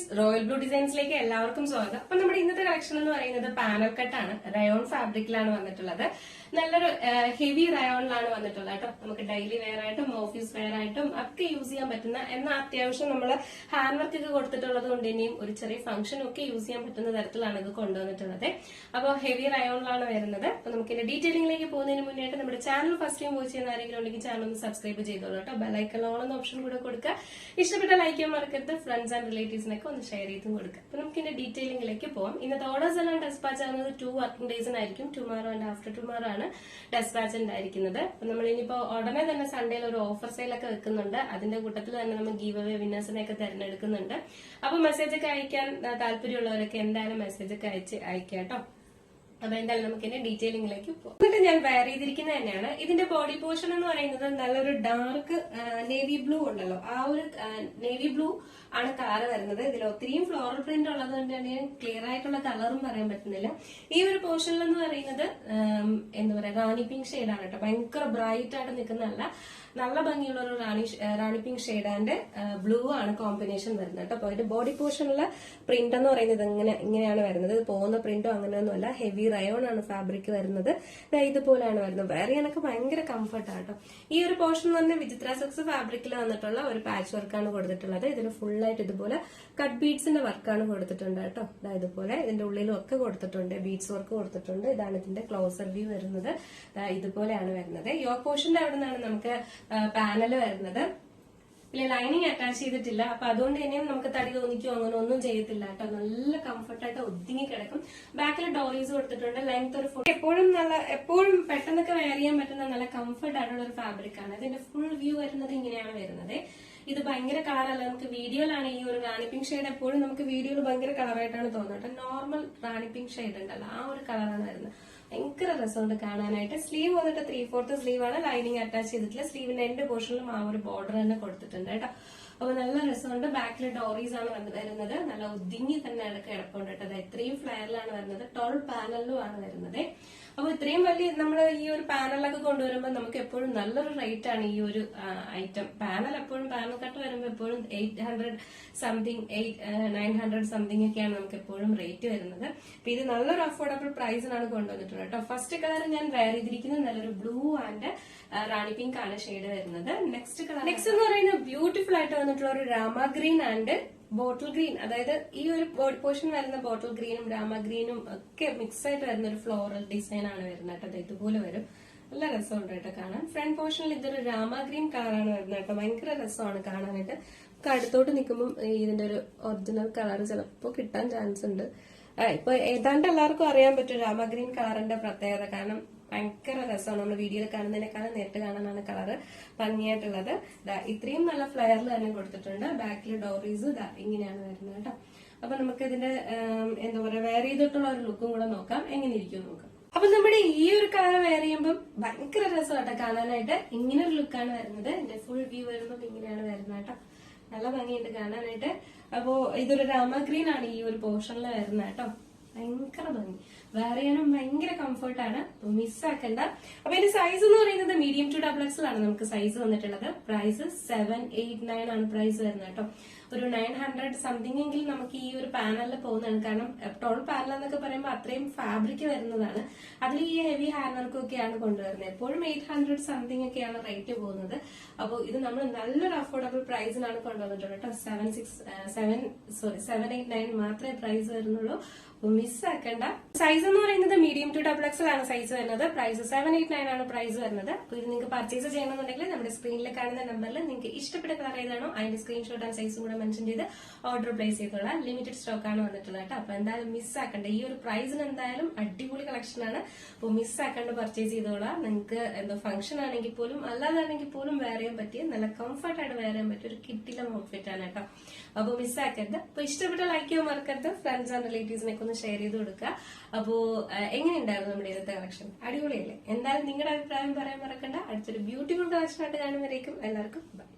Friends, royal blue ഡിസൈൻസിലേക്ക് എല്ലാവർക്കും സ്വാഗതം. അപ്പൊ നമ്മുടെ ഇന്നത്തെ കളക്ഷൻ എന്ന് പറയുന്നത് പാനൽ കട്ടാണ്. റയോൺ ഫാബ്രിക്കിലാണ് വന്നിട്ടുള്ളത്. നല്ലൊരു ഹെവി റയോണിലാണ് വന്നിട്ടുള്ളത് കേട്ടോ. നമുക്ക് ഡെയിലി വെയർ ആയിട്ടും ഓഫീസ് വെയർ ആയിട്ടും ഒക്കെ യൂസ് ചെയ്യാൻ പറ്റുന്ന, എന്നാൽ അത്യാവശ്യം നമ്മൾ ഹാൻഡ് വർക്ക് ഒക്കെ കൊടുത്തിട്ടുള്ളത് കൊണ്ട് ഇനിയും ഒരു ചെറിയ ഫംഗ്ഷൻ ഒക്കെ യൂസ് ചെയ്യാൻ പറ്റുന്ന തരത്തിലാണ് ഇത് കൊണ്ടുവന്നിട്ടുള്ളത്. അപ്പോൾ ഹെവി റയോണിലാണ് വരുന്നത്. അപ്പൊ നമുക്ക് ഇതിന്റെ ഡീറ്റെയിലിംഗിലേക്ക് പോകുന്നതിന് മുന്നേയായിട്ട് നമ്മുടെ ചാനൽ ഫസ്റ്റ് ടൈം വാച്ച് ചെയ്യുന്ന ആരെങ്കിലും ഉണ്ടെങ്കിൽ ചാനൽ ഒന്ന് സബ്സ്ക്രൈബ് ചെയ്തോളൂ കേട്ടോ. ബെല്ലൈക്കൺ ഓൺ എന്ന ഓപ്ഷൻ കൂടെ കൊടുക്കുക. ഇഷ്ടപ്പെട്ട ലൈക്ക് ചെയ്യാൻ മറക്കരുത്. ഫ്രണ്ട്സ് ആൻഡ് റിലേറ്റീവ്സിനൊക്കെ ഒന്ന് ഷെയർ ചെയ്തും കൊടുക്കുക. അപ്പൊ നമുക്ക് ഇതിന്റെ ഡീറ്റെയിലിംഗിലേക്ക് പോകാം. ഇന്നത്തെ ഓർഡേഴ്സ് എല്ലാം ഡെസ്പാച്ച് ആകുന്നത് 2 വർക്കിംഗ് ഡേയ്സിനായിരിക്കും. ടുമാറോ ആൻഡ് ആഫ്റ്റർ ടുമാറോ ആണ് ഡെസ്പാച്ച് ഉണ്ടായിരിക്കുന്നത്. അപ്പൊ നമ്മൾ ഇനിയിപ്പോ ഉടനെ തന്നെ സൺഡേയിൽ ഒരു ഓഫർ സെയിൽ ഒക്കെ വെക്കുന്നുണ്ട്. അതിന്റെ കൂട്ടത്തിൽ തന്നെ നമ്മൾ ഗീവ് അവേ വിന്നേഴ്സിനെ ഒക്കെ തെരഞ്ഞെടുക്കുന്നുണ്ട്. അപ്പൊ മെസ്സേജ് ഒക്കെ അയക്കാൻ താല്പര്യമുള്ളവരൊക്കെ എന്തായാലും മെസ്സേജ് ഒക്കെ അയക്കാം കേട്ടോ. അപ്പൊ എന്തായാലും നമുക്ക് ഇതിന്റെ ഡീറ്റെയിലിംഗിലേക്ക് പോകും. എന്നിട്ട് ഞാൻ വെയർ ചെയ്തിരിക്കുന്നത് തന്നെയാണ്. ഇതിന്റെ ബോഡി പോർഷൻ എന്ന് പറയുന്നത് നല്ലൊരു ഡാർക്ക് നേവി ബ്ലൂ ഉണ്ടല്ലോ, ആ ഒരു നേവി ബ്ലൂ ആണ് കളർ വരുന്നത്. ഇതിൽ ഒത്തിരിയും ഫ്ലോറൽ പ്രിന്റ് ഉള്ളത് കൊണ്ട് തന്നെ ക്ലിയർ ആയിട്ടുള്ള കളറും പറയാൻ പറ്റുന്നില്ല. ഈ ഒരു പോർഷനിൽ എന്ന് പറയുന്നത് എന്താ പറയാ, റാണി പിങ്ക് ഷെയ്ഡാണ് കേട്ടോ. ഭയങ്കര ബ്രൈറ്റ് ആയിട്ട് നിൽക്കുന്നതല്ല, നല്ല ഭംഗിയുള്ള ഒരു റാണി പിങ്ക് ഷെയ്ഡ് ആൻഡ് ബ്ലൂ ആണ് കോമ്പിനേഷൻ വരുന്നത് കേട്ടോ. അപ്പൊ അതിന്റെ ബോഡി പോർഷനിലെ പ്രിന്റ് എന്ന് പറയുന്നത് ഇങ്ങനെയാണ് വരുന്നത്. ഇത് പോകുന്ന പ്രിന്റോ അങ്ങനെയൊന്നുമല്ല, ഹെവി റയോൺ ആണ് ഫാബ്രിക് വരുന്നത്. ഇതുപോലെയാണ് വരുന്നത്. വേറെ എനിക്ക് ഭയങ്കര കംഫർട്ട് ആട്ടോ. ഈ ഒരു പോർഷൻ തന്നെ വിചിത്ര സിൽക്സ് ഫാബ്രിക്കിൽ വന്നിട്ടുള്ള ഒരു പാച്ച് വർക്കാണ് കൊടുത്തിട്ടുള്ളത്. ഇതിൽ ഫുൾ ആയിട്ട് ഇതുപോലെ കട്ട് ബീഡ്സിന്റെ വർക്കാണ് കൊടുത്തിട്ടുണ്ട് കേട്ടോ. ഇതുപോലെ ഇതിന്റെ ഉള്ളിലും ഒക്കെ കൊടുത്തിട്ടുണ്ട്, ബീഡ്സ് വർക്ക് കൊടുത്തിട്ടുണ്ട്. ഇതാണ് ഇതിന്റെ ക്ലോസർ വ്യൂ വരുന്നത്. ഇതുപോലെയാണ് വരുന്നത്. യോ പോർഷന്റെ അവിടെ നിന്നാണ് നമുക്ക് പാനൽ വരുന്നത്. ഇല്ല, ലൈനിങ് അറ്റാച്ച് ചെയ്തിട്ടില്ല. അപ്പൊ അതുകൊണ്ട് തന്നെയും നമുക്ക് തടി തോന്നിക്കോ അങ്ങനെ ഒന്നും ചെയ്യത്തില്ല കേട്ടോ. നല്ല കംഫർട്ടായിട്ട് ഒതുങ്ങി കിടക്കും. ബാക്കിൽ ഡോറീസ് കൊടുത്തിട്ടുണ്ട്. ലെങ്ത് ഒരു എപ്പോഴും പെട്ടെന്നൊക്കെ വെയർ ചെയ്യാൻ പറ്റുന്ന നല്ല കംഫർട്ട് ആയിട്ടുള്ള ഒരു ഫാബ്രിക് ആണ്. ഇതിന്റെ ഫുൾ വ്യൂ വരുന്നത് ഇങ്ങനെയാണ് വരുന്നത്. ഇത് ഭയങ്കര കളറല്ല, നമുക്ക് വീഡിയോയിലാണ് ഈ ഒരു റാണി പിങ്ക് ഷെയ്ഡ് എപ്പോഴും നമുക്ക് വീഡിയോയിൽ ഭയങ്കര കളറായിട്ടാണ് തോന്നുന്നത്. നോർമൽ റാണി പിങ്ക് ഷെയ്ഡ് ഉണ്ടല്ലോ, ആ ഒരു കളറാണ് വരുന്നത്. ഭയങ്കര രസമുണ്ട് കാണാനായിട്ട്. സ്ലീവ് വന്നിട്ട് 3/4 സ്ലീവ് ആണ്. ലൈനിങ് അറ്റാച്ച് ചെയ്തിട്ടില്ല. സ്ലീവിന്റെ എൻഡ് പോർഷനിലും ആ ഒരു ബോർഡർ തന്നെ കൊടുത്തിട്ടുണ്ട് കേട്ടോ. അപ്പൊ നല്ല രസമുണ്ട്. ബാക്കിൽ ഡോറീസ് ആണ് വരുന്നത്. നല്ല ഒതുങ്ങി തന്നെ കിടപ്പുണ്ട് കേട്ടോ. ഇത്രയും ഫ്ലെയറിലാണ് വരുന്നത്. 12 പാനലിലും ആണ് വരുന്നത്. അപ്പൊ ഇത്രയും വലിയ നമ്മൾ ഈ ഒരു പാനലൊക്കെ കൊണ്ടുവരുമ്പോൾ നമുക്ക് എപ്പോഴും നല്ലൊരു റേറ്റ് ആണ് ഈ ഒരു ഐറ്റം. പാനൽ കട്ട് വരുമ്പോൾ എപ്പോഴും 800 സംതിങ് 900 സംതിങ് ഒക്കെയാണ് നമുക്ക് എപ്പോഴും റേറ്റ് വരുന്നത്. അപ്പൊ ഇത് നല്ലൊരു അഫോർഡബിൾ പ്രൈസിനാണ് കൊണ്ടുവന്നിട്ടുള്ളത് കേട്ടോ. ഫസ്റ്റ് കളർ ഞാൻ വെയർ ചെയ്തിരിക്കുന്നത് നല്ലൊരു ബ്ലൂ ആൻഡ് റാണി പിങ്ക് ആണ് ഷെയ്ഡ് വരുന്നത്. നെക്സ്റ്റ് എന്ന് പറയുന്നത് ബ്യൂട്ടിഫുൾ ആയിട്ട് വന്നിട്ടുള്ള ഒരു Rama green and bottle green. അതായത് ഈ ഒരു ബോഡി പോർഷൻ വരുന്ന ബോട്ടിൽ ഗ്രീനും രാമ ഗ്രീനും ഒക്കെ മിക്സ് ആയിട്ട് വരുന്ന ഒരു ഫ്ലോറൽ ഡിസൈൻ ആണ് വരുന്നത് കേട്ടോ. ഇതുപോലെ വരും. നല്ല രസമുണ്ട് കേട്ടോ കാണാൻ. ഫ്രണ്ട് പോർഷനിൽ ഇതൊരു രാമ ഗ്രീൻ കളറാണ് വരുന്നത് കേട്ടോ. ഭയങ്കര രസമാണ് കാണാനായിട്ട്. അടുത്തോട്ട് നിൽക്കുമ്പോൾ ഇതിന്റെ ഒരു ഒറിജിനൽ കളർ ചിലപ്പോൾ കിട്ടാൻ ചാൻസ് ഉണ്ട്. ഇപ്പൊ ഏതാണ്ട് എല്ലാവർക്കും അറിയാൻ പറ്റും രാമ ഗ്രീൻ കളറിന്റെ പ്രത്യേകത. കാരണം ഭയങ്കര രസമാണ്. നമ്മൾ വീഡിയോയിൽ കാണുന്നതിനേക്കാളും നേരിട്ട് കാണാനാണ് കളറ് ഭംഗിയായിട്ടുള്ളത്. ഇത്രയും നല്ല ഫ്ലെയറിൽ തന്നെ കൊടുത്തിട്ടുണ്ട്. ബാക്കിൽ ഡോറീസ് ഇങ്ങനെയാണ് വരുന്നത് കേട്ടോ. അപ്പൊ നമുക്ക് ഇതിന്റെ എന്താ പറയാ, വെയർ ചെയ്തിട്ടുള്ള ഒരു ലുക്കും കൂടെ നോക്കാം, എങ്ങനെ ഇരിക്കും നോക്കാം. അപ്പൊ നമ്മുടെ ഈ ഒരു കളർ വെയർ ചെയ്യുമ്പോൾ ഭയങ്കര രസമാട്ടോ കാണാനായിട്ട്. ഇങ്ങനെ ഒരു ലുക്കാണ് വരുന്നത്. ഇതിന്റെ ഫുൾ വ്യൂ വരുമ്പോൾ ഇങ്ങനെയാണ് വരുന്നത് കേട്ടോ. നല്ല ഭംഗിയുണ്ട് കാണാനായിട്ട്. അപ്പോ ഇതൊരു രാമ ഗ്രീൻ ആണ് ഈ ഒരു പോർഷനിൽ വരുന്നത് കേട്ടോ. ഭയങ്കര ഭംഗി, വെയർ ചെയ്യാനും ഭയങ്കര കംഫർട്ടാണ്. മിസ്സാക്കണ്ട. അപ്പൊ ഇതിന്റെ സൈസ് എന്ന് പറയുന്നത് മീഡിയം ടു XXL ആണ് നമുക്ക് സൈസ് വന്നിട്ടുള്ളത്. പ്രൈസ് 789 ആണ് പ്രൈസ് വരുന്നത് കേട്ടോ. ഒരു 900 സംതിങ് എങ്കിലും നമുക്ക് ഈ ഒരു പാനലിൽ പോകുന്നതാണ്. കാരണം 12 പാനൽ എന്നൊക്കെ പറയുമ്പോൾ അത്രയും ഫാബ്രിക് വരുന്നതാണ്. അതിൽ ഈ ഹെവി ഹാൻഡ് വർക്കും ഒക്കെയാണ് കൊണ്ടുവരുന്നത്. എപ്പോഴും 800 സംതിങ് ഒക്കെയാണ് റേറ്റ് പോകുന്നത്. അപ്പോൾ ഇത് നമ്മൾ നല്ലൊരു അഫോർഡബിൾ പ്രൈസിനാണ് കൊണ്ടുവന്നിട്ടുള്ളത് കേട്ടോ. 789 മാത്രമേ പ്രൈസ് വരുന്നുള്ളൂ. മിസ്സാക്കണ്ട. സൈസ് എന്ന് പറയുന്നത് മീഡിയം ടു XXL ആണ് സൈസ് വരുന്നത്. പ്രൈസ് 789 ആണ് പ്രൈസ് വരുന്നത്. അപ്പൊ ഇത് നിങ്ങൾക്ക് പർച്ചേസ് ചെയ്യണമെന്നുണ്ടെങ്കിൽ നമ്മുടെ സ്ക്രീനിൽ കാണുന്ന നമ്പറിൽ നിങ്ങൾക്ക് ഇഷ്ടപ്പെട്ട കളർ ഏതാണോ അതിന്റെ സ്ക്രീൻഷോട്ട് ആൻഡ് സൈസും കൂടെ മെൻഷൻ ചെയ്ത് ഓർഡർ പ്ലേസ് ചെയ്തോളാം. ലിമിറ്റഡ് സ്റ്റോക്ക് ആണ് വന്നിട്ടുള്ളത് കേട്ടോ. അപ്പൊ എന്തായാലും മിസ്സാക്കണ്ട. ഈ ഒരു പ്രൈസിന് എന്തായാലും അടിപൊളി കളക്ഷൻ ആണ്. അപ്പൊ മിസ്സാക്കണ്ട് പർച്ചേസ് ചെയ്തോളാം. നിങ്ങൾക്ക് എന്തോ ഫംഗ്ഷൻ ആണെങ്കിൽ പോലും അല്ലാതാണെങ്കിൽ പോലും വെയർ ചെയ്യാൻ പറ്റിയ നല്ല കംഫർട്ടായിട്ട് വെയർ ചെയ്യാൻ പറ്റിയ ഒരു കിട്ടിലെ ഔട്ട്ഫിറ്റ് ആണ് കേട്ടോ. അപ്പൊ മിസ്സാക്കരുത്. അപ്പൊ ഇഷ്ടപ്പെട്ട ലൈക്ക് ചെയ്യാൻ മറക്കരുത്. ഫ്രണ്ട്സ് ആൻഡ് റിലേറ്റീവ്സിനൊക്കെ ഒന്ന് ഷെയർ ചെയ്ത് കൊടുക്കുക. അപ്പോ എങ്ങനെയുണ്ടായിരുന്നു നമ്മുടെ ഇന്നത്തെ കളക്ഷൻ? അടിപൊളിയല്ലേ? എന്തായാലും നിങ്ങളുടെ അഭിപ്രായം പറയാൻ മറക്കണ്ട. അടുത്തൊരു ബ്യൂട്ടിഫുൾ കളക്ഷൻ ആയിട്ട് കാണുമ്പോഴേക്കും എല്ലാവർക്കും ബൈ.